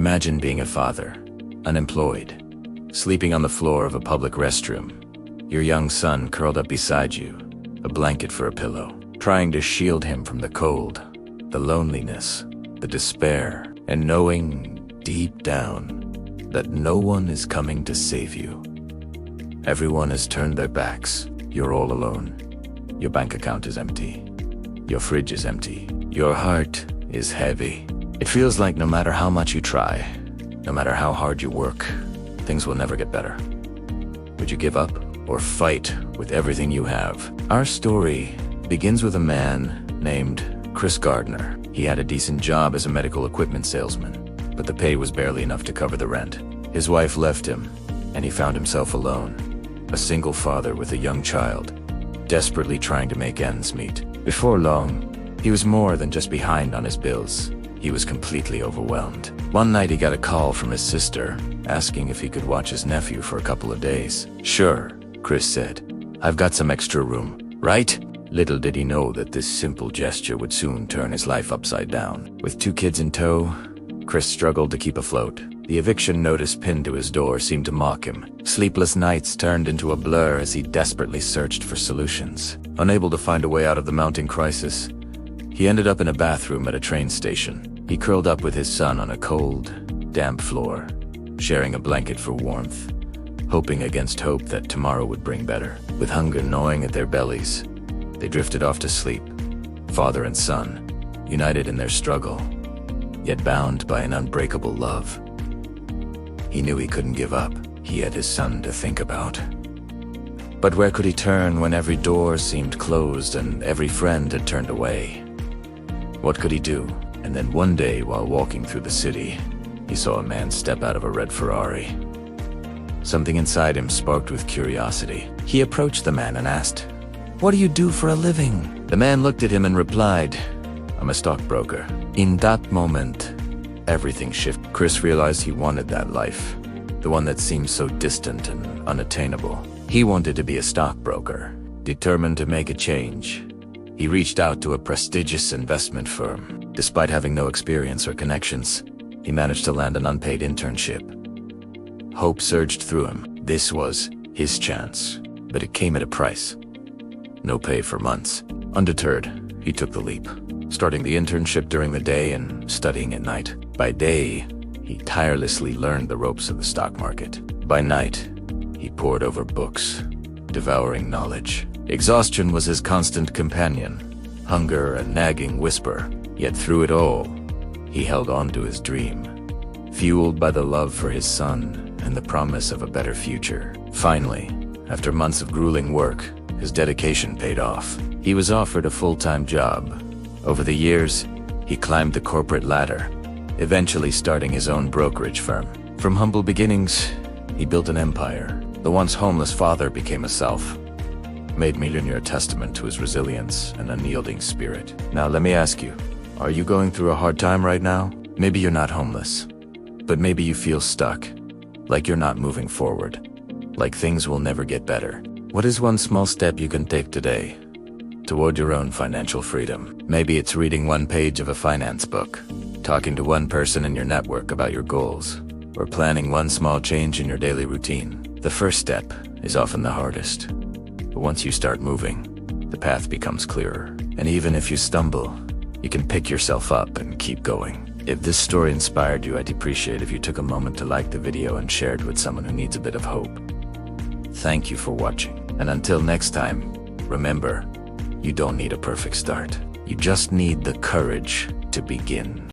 Imagine being a father, unemployed, sleeping on the floor of a public restroom, your young son curled up beside you, a blanket for a pillow, trying to shield him from the cold, the loneliness, the despair, and knowing deep down that no one is coming to save you. Everyone has turned their backs. You're all alone. Your bank account is empty. Your fridge is empty. Your heart is heavy. It feels like no matter how much you try, no matter how hard you work, things will never get better. Would you give up or fight with everything you have? Our story begins with a man named Chris Gardner. He had a decent job as a medical equipment salesman, but the pay was barely enough to cover the rent. His wife left him, and he found himself alone, a single father with a young child, desperately trying to make ends meet. Before long, he was more than just behind on his bills. He was completely overwhelmed. One night he got a call from his sister, asking if he could watch his nephew for a couple of days. "Sure," Chris said. "I've got some extra room, right?" Little did he know that this simple gesture would soon turn his life upside down. With 2 kids in tow, Chris struggled to keep afloat. The eviction notice pinned to his door seemed to mock him. Sleepless nights turned into a blur as he desperately searched for solutions. Unable to find a way out of the mounting crisis, he ended up in a bathroom at a train station. He curled up with his son on a cold, damp floor, sharing a blanket for warmth, hoping against hope that tomorrow would bring better. With hunger gnawing at their bellies, they drifted off to sleep, father and son, united in their struggle, yet bound by an unbreakable love. He knew he couldn't give up. He had his son to think about. But where could he turn when every door seemed closed and every friend had turned away? What could he do? And then one day, while walking through the city, he saw a man step out of a red Ferrari. Something inside him sparked with curiosity. He approached the man and asked, "What do you do for a living?" The man looked at him and replied, "I'm a stockbroker." In that moment, everything shifted. Chris realized he wanted that life, the one that seemed so distant and unattainable. He wanted to be a stockbroker, determined to make a change. He reached out to a prestigious investment firm. Despite having no experience or connections, he managed to land an unpaid internship. Hope surged through him. This was his chance, but it came at a price. No pay for months. Undeterred, he took the leap, starting the internship during the day and studying at night. By day, he tirelessly learned the ropes of the stock market. By night, he pored over books, devouring knowledge. Exhaustion was his constant companion, hunger a nagging whisper. Yet through it all, he held on to his dream, fueled by the love for his son and the promise of a better future. Finally, after months of grueling work, his dedication paid off. He was offered a full-time job. Over the years, he climbed the corporate ladder, eventually starting his own brokerage firm. From humble beginnings, he built an empire. The once homeless father became a self-made millionaire, a testament to his resilience and unyielding spirit. Now let me ask you, are you going through a hard time right now? Maybe you're not homeless, but maybe you feel stuck, like you're not moving forward, like things will never get better. What is one small step you can take today toward your own financial freedom? Maybe it's reading one page of a finance book, talking to one person in your network about your goals, or planning one small change in your daily routine. The first step is often the hardest, but once you start moving, the path becomes clearer. And even if you stumble, you can pick yourself up and keep going. If this story inspired you, I'd appreciate if you took a moment to like the video and share it with someone who needs a bit of hope. Thank you for watching. And until next time, remember, you don't need a perfect start. You just need the courage to begin.